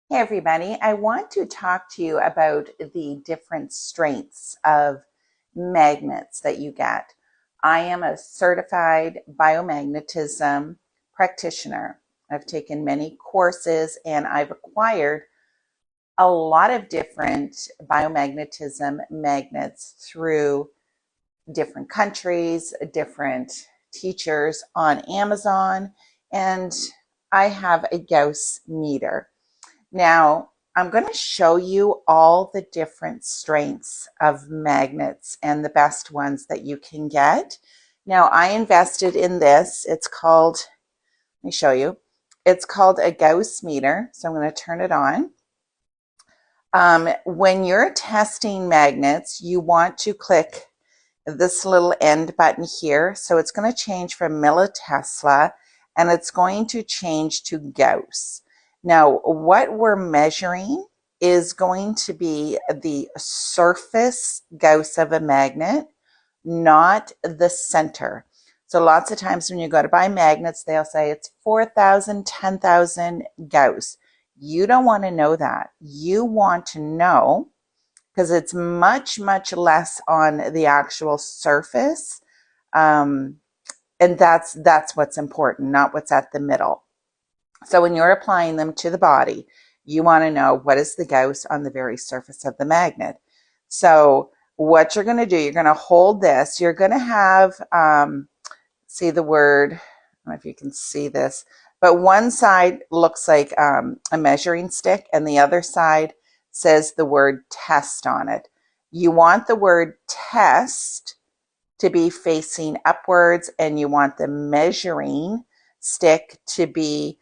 Hey everybody, I want to talk to you about the different strengths of magnets that you get. I am a certified biomagnetism practitioner. I've taken many courses and I've acquired a lot of different biomagnetism magnets through different countries, different teachers on Amazon, and I have a Gauss meter. Now, I'm going to show you all the different strengths of magnets and the best ones that you can get. Now, I invested in this. It's called, let me show you. It's called a Gauss meter. So I'm going to turn it on. When you're testing magnets, you want to click this little end button here. So it's going to change from millitesla and it's going to change to Gauss. Now, what we're measuring is going to be the surface Gauss of a magnet, not the center. So lots of times when you go to buy magnets, they'll say it's 4,000, 10,000 Gauss. You don't want to know that. You want to know, because it's much, much less on the actual surface. And that's what's important, not what's at the middle. So when you're applying them to the body, you want to know what is the Gauss on the very surface of the magnet. So what you're going to do, you're going to hold this. You're going to have, see the word, I don't know if you can see this, but one side looks like a measuring stick and the other side says the word test on it. You want the word test to be facing upwards and you want the measuring stick to be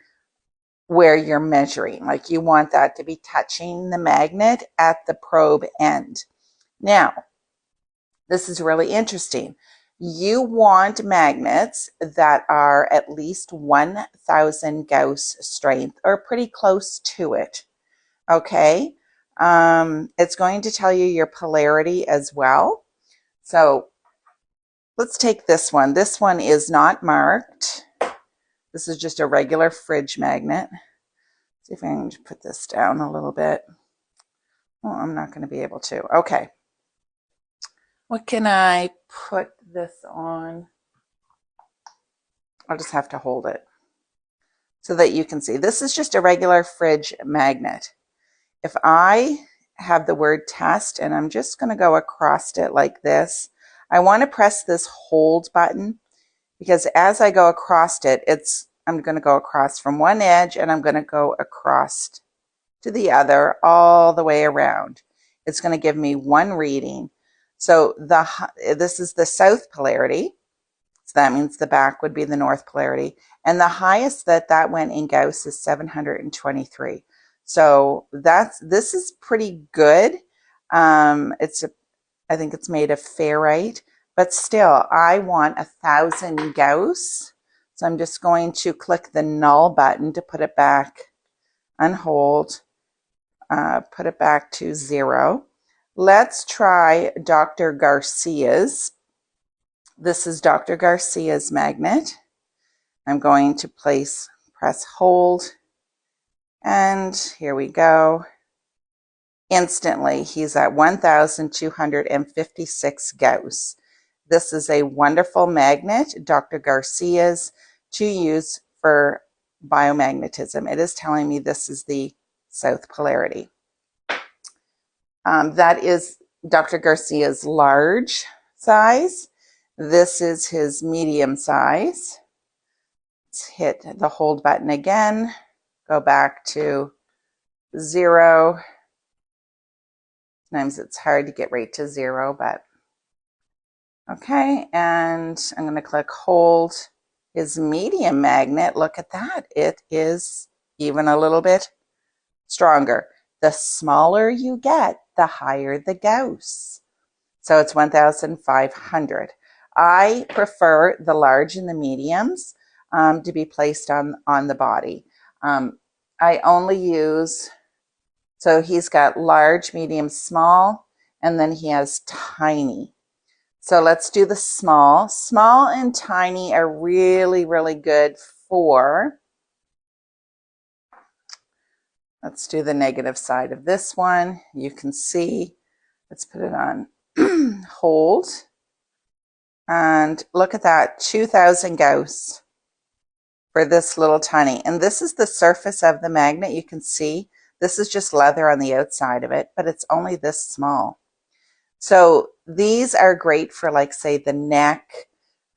where you're measuring. Like you want that to be touching the magnet at the probe end. Now, this is really interesting. You want magnets that are at least 1,000 Gauss strength or pretty close to it. Okay. It's going to tell you your polarity as well. So let's take this one. This one is not marked. This is just a regular fridge magnet. See if I can put this down a little bit. Oh, I'm not going to be able to. Okay. What can I put this on? I'll just have to hold it so that you can see. This is just a regular fridge magnet. If I have the word test and I'm just going to go across it like this, I want to press this hold button because as I go across it, I'm going to go across from one edge and I'm going to go across to the other all the way around. It's going to give me one reading. So this is the south polarity. So that means the back would be the north polarity. And the highest that went in Gauss is 723. So this is pretty good. I think it's made of ferrite, but still I want 1,000 Gauss. So I'm just going to click the null button to put it back, unhold, put it back to 0. Let's try Dr. Garcia's. This is Dr. Garcia's magnet. I'm going to press hold, and here we go. Instantly, he's at 1,256 Gauss. This is a wonderful magnet, Dr. Garcia's, to use for biomagnetism. It is telling me this is the south polarity. That is Dr. Garcia's large size. This is his medium size. Let's hit the hold button again, go back to 0. Sometimes it's hard to get right to 0, but okay. And I'm going to click hold. His medium magnet, look at that. It is even a little bit stronger. The smaller you get, the higher the Gauss. So it's 1,500. I prefer the large and the mediums to be placed on the body. I only use, so he's got large, medium, small, and then he has tiny. So let's do the small. Small and tiny are really, really good for Let's do the negative side of this one. You can see, let's put it on hold. And look at that, 2000 Gauss for this little tiny. And this is the surface of the magnet. You can see this is just leather on the outside of it, but it's only this small. So these are great for, like, say, the neck,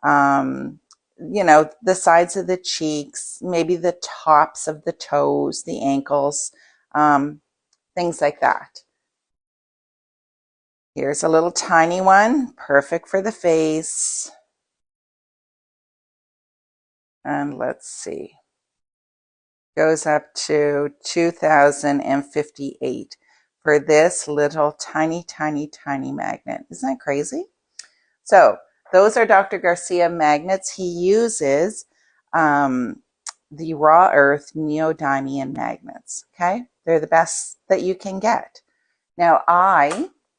you know, the sides of the cheeks, maybe the tops of the toes, the ankles, things like that. Here's a little tiny one, perfect for the face. And let's see, goes up to 2058 for this little tiny, tiny, tiny magnet. Isn't that crazy? So those are Dr. Garcia magnets. He uses the raw earth neodymium magnets. Okay, they're the best that you can get. Now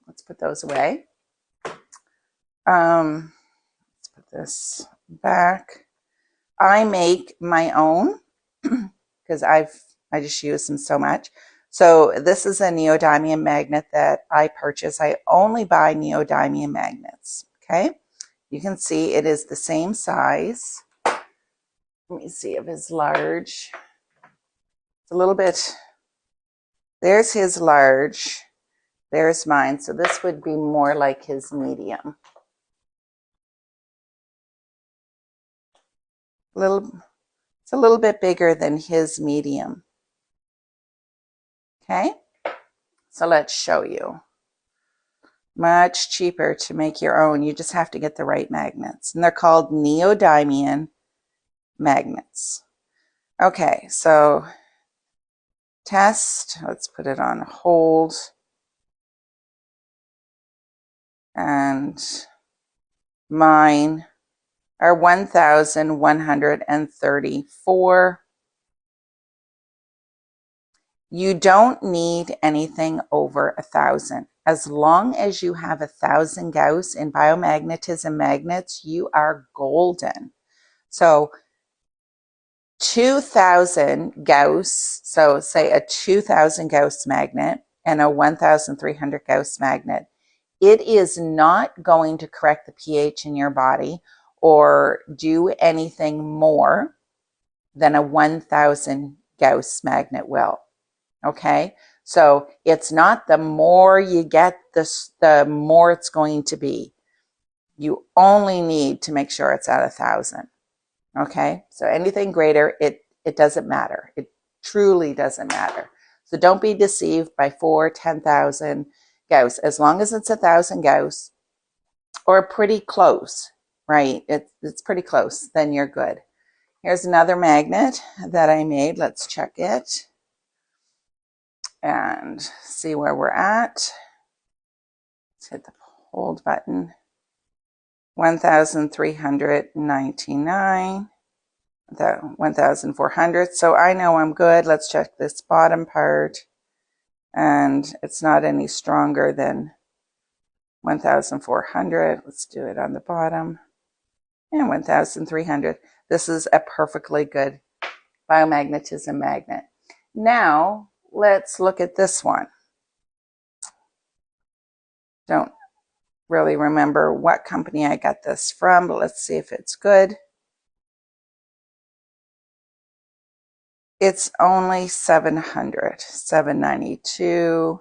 let's put those away. Let's put this back. I make my own because I just use them so much. So this is a neodymium magnet that I purchase. I only buy neodymium magnets. Okay, you can see it is the same size. Let me see if it's large. It's a little bit, there's his large, there's mine. So this would be more like his medium. It's a little bit bigger than his medium. Okay, so let's show you. Much cheaper to make your own. You just have to get the right magnets. And they're called neodymium magnets. Okay, so test. Let's put it on hold. And mine are 1,134. You don't need anything over 1,000. As long as you have 1,000 Gauss in biomagnetism magnets, you are golden. So 2,000 Gauss, so say a 2,000 Gauss magnet and a 1,300 Gauss magnet, it is not going to correct the pH in your body or do anything more than a 1,000 Gauss magnet will. Okay, so it's not the more you get, the more it's going to be. You only need to make sure it's at 1,000. Okay, so anything greater, it doesn't matter. It truly doesn't matter. So don't be deceived by 10,000 Gauss. As long as it's 1,000 Gauss or pretty close, right? It's pretty close, then you're good. Here's another magnet that I made. Let's check it and see where we're at. Let's hit the hold button. 1,399. 1,400. So I know I'm good. Let's check this bottom part. And it's not any stronger than 1,400. Let's do it on the bottom. And 1,300. This is a perfectly good biomagnetism magnet. Now, let's look at this one. Don't really remember what company I got this from, but let's see if it's good. It's only 700, 792.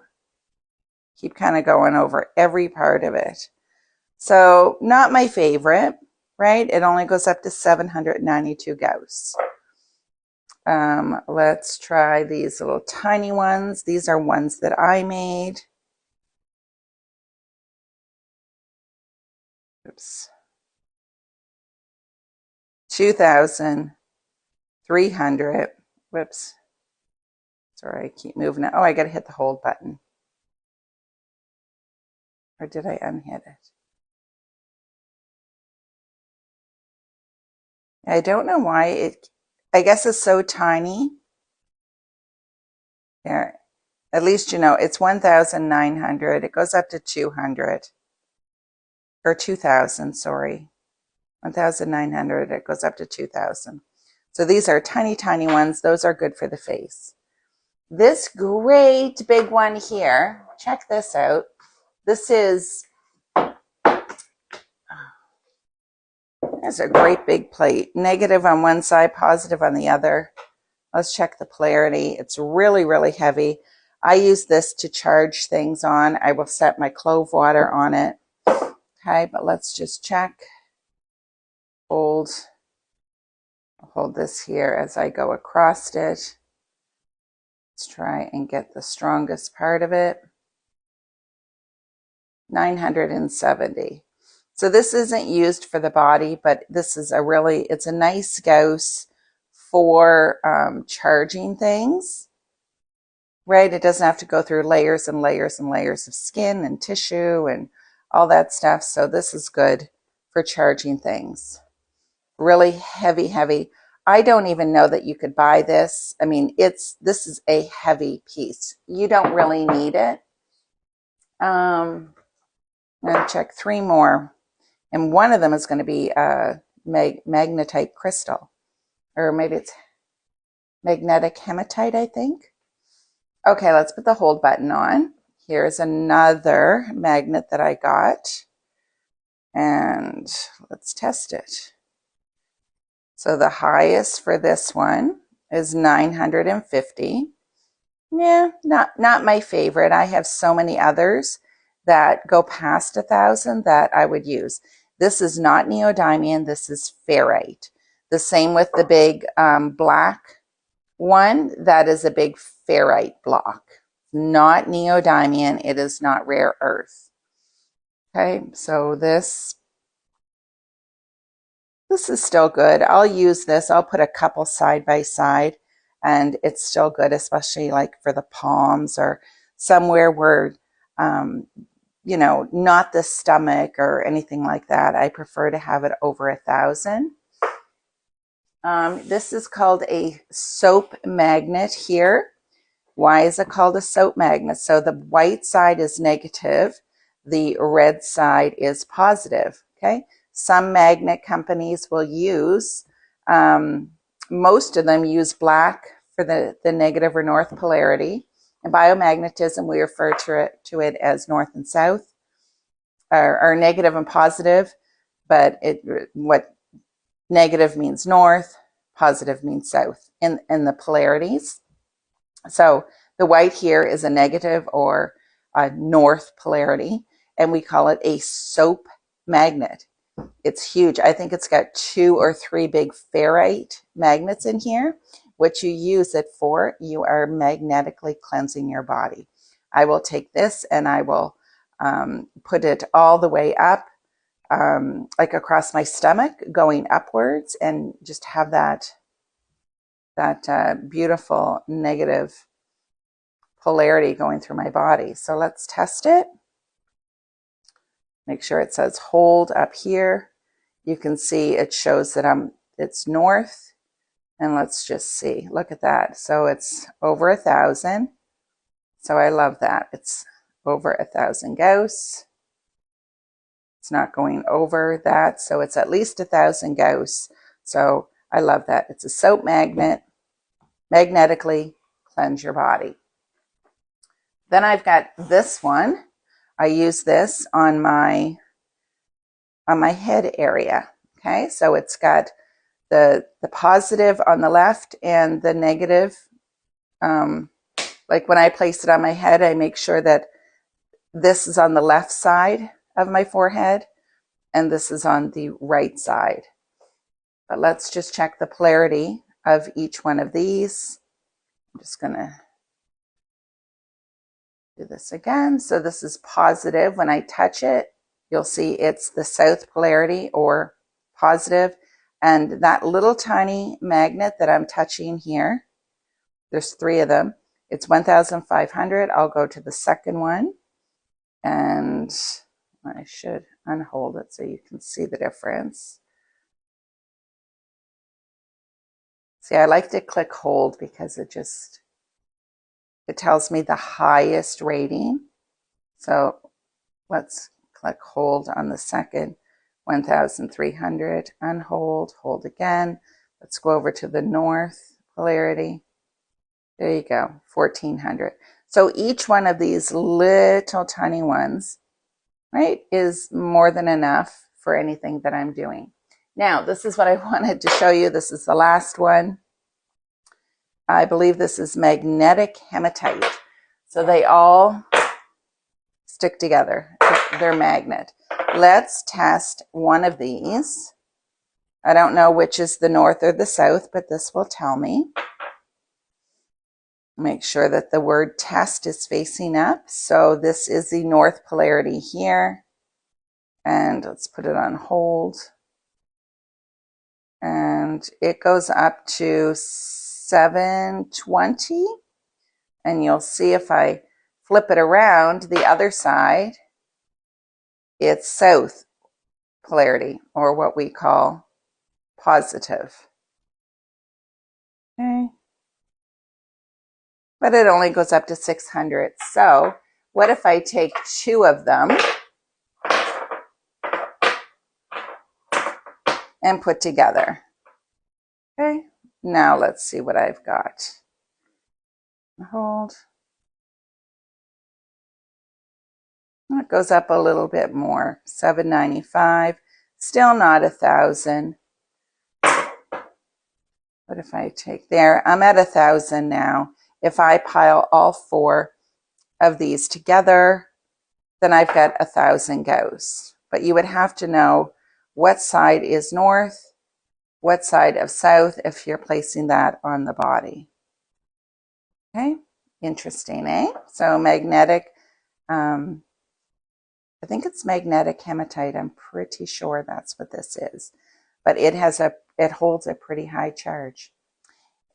Keep kind of going over every part of it. So not my favorite, right? It only goes up to 792 Gauss. Let's try these little tiny ones. These are ones that I made. Oops. 2,300. Whoops. Sorry, I keep moving it. Oh, I got to hit the hold button. Or did I unhit it? I don't know why it, I guess it's so tiny. There, at least you know it's 1,900. It goes up to 200. Or 2,000, sorry. 1,900, it goes up to 2,000. So these are tiny, tiny ones. Those are good for the face. This great big one here, check this out. This is, it's a great big plate. Negative on one side, positive on the other. Let's check the polarity. It's really, really heavy. I use this to charge things on. I will set my clove water on it. Okay, but let's just check. Hold this here as I go across it. Let's try and get the strongest part of it. 970. So this isn't used for the body, but this is it's a nice Gauss for charging things, right? It doesn't have to go through layers and layers and layers of skin and tissue and all that stuff. So this is good for charging things. Really heavy, heavy. I don't even know that you could buy this. I mean, this is a heavy piece. You don't really need it. I'm going to check 3 more. And one of them is going to be magnetite crystal. Or maybe it's magnetic hematite, I think. Okay, let's put the hold button on. Here's another magnet that I got. And let's test it. So the highest for this one is 950. Yeah, not my favorite. I have so many others that go past 1,000 that I would use. This is not neodymium. This is ferrite. The same with the big black one. That is a big ferrite block. Not neodymium. It is not rare earth. Okay, so this is still good. I'll use this. I'll put a couple side by side, and it's still good, especially like for the palms or somewhere where, you know, not the stomach or anything like that. I prefer to have it over 1,000. This is called a soap magnet here. Why is it called a soap magnet? So the white side is negative. The red side is positive. Okay. Some magnet companies will use, most of them use black for the negative or north polarity. In biomagnetism, we refer to it as north and south, or negative and positive, but what negative means north, positive means south in the polarities. So the white here is a negative or a north polarity, and we call it a soap magnet. It's huge. I think it's got 2 or 3 big ferrite magnets in here. What you use it for, you are magnetically cleansing your body. I will take this and I will put it all the way up, like across my stomach, going upwards, and just have that beautiful negative polarity going through my body. So let's test it. Make sure it says hold up here. You can see it shows that it's north. And let's just see. Look at that. So it's over 1,000. So I love that. It's over 1,000 Gauss. It's not going over that. So it's at least 1,000 Gauss. So I love that. It's a soap magnet. Magnetically cleanse your body. Then I've got this one. I use this on my head area. Okay, so it's got the positive on the left and the negative. Like when I place it on my head, I make sure that this is on the left side of my forehead and this is on the right side. But let's just check the polarity of each one of these. I'm just going to do this again. So this is positive. When I touch it, you'll see it's the south polarity or positive. And that little tiny magnet that I'm touching here, there's 3 of them. It's 1,500. I'll go to the second one. And I should unhold it so you can see the difference. See, I like to click hold because it tells me the highest rating. So let's click hold on the second. 1,300, unhold, hold again. Let's go over to the north polarity. There you go, 1400. So each one of these little tiny ones, right, is more than enough for anything that I'm doing. Now, this is what I wanted to show you. This is the last one. I believe this is magnetic hematite. So they all stick together. They're magnet. Let's test one of these. I don't know which is the north or the south, but this will tell me. Make sure that the word test is facing up. So this is the north polarity here. And let's put it on hold. And it goes up to 720. And you'll see if I flip it around the other side, it's south polarity, or what we call positive. Okay. But it only goes up to 600. So what if I take two of them and put together? Okay, now let's see what I've got. Hold. It goes up a little bit more, 795, still not 1,000. What if I take there? I'm at 1,000 now. If I pile all four of these together, then I've got 1,000 Gauss. But you would have to know what side is north, what side of south, if you're placing that on the body. Okay, interesting, eh? So magnetic, I think it's magnetic hematite. I'm pretty sure that's what this is. But it holds a pretty high charge.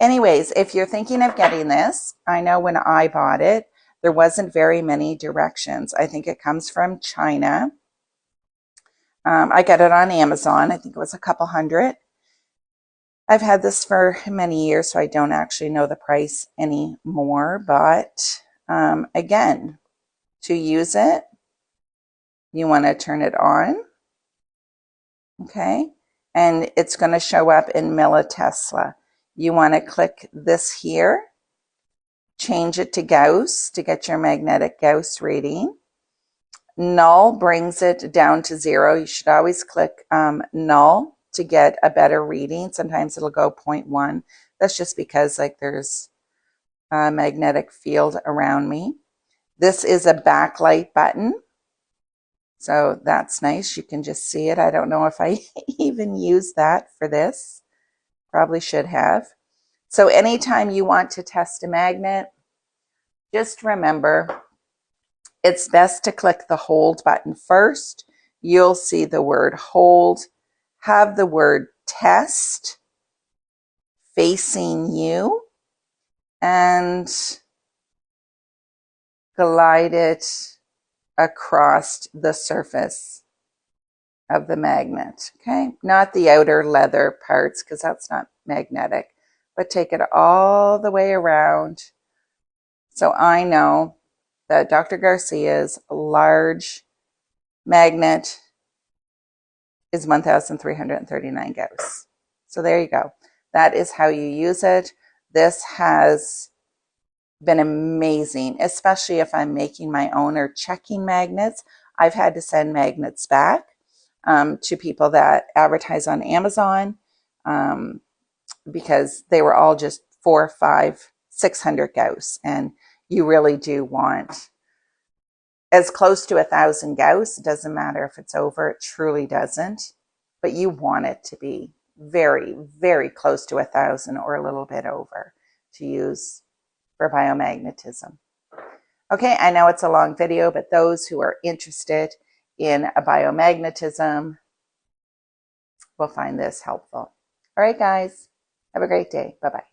Anyways, if you're thinking of getting this, I know when I bought it, there wasn't very many directions. I think it comes from China. I got it on Amazon. I think it was a couple hundred. I've had this for many years, so I don't actually know the price anymore. But again, to use it, you want to turn it on. Okay. And it's going to show up in millitesla. You want to click this here, change it to Gauss to get your magnetic Gauss reading. Null brings it down to 0. You should always click null to get a better reading. Sometimes it'll go 0.1. That's just because like there's a magnetic field around me. This is a backlight button. So that's nice. You can just see it. I don't know if I even used that for this. Probably should have. So anytime you want to test a magnet, just remember it's best to click the hold button first. You'll see the word hold. Have the word test facing you and glide it across the surface of the magnet, okay? Not the outer leather parts because that's not magnetic, but take it all the way around. So I know that Dr. Garcia's large magnet is 1,339 Gauss. So there you go. That is how you use it. This has been amazing, especially if I'm making my own or checking magnets. I've had to send magnets back to people that advertise on Amazon because they were all just 4, 5, 600 Gauss. And you really do want as close to 1,000 Gauss. It doesn't matter if it's over, it truly doesn't. But you want it to be very, very close to 1,000 or a little bit over to use for biomagnetism. Okay, I know it's a long video, but those who are interested in a biomagnetism will find this helpful. All right, guys, have a great day. Bye-bye.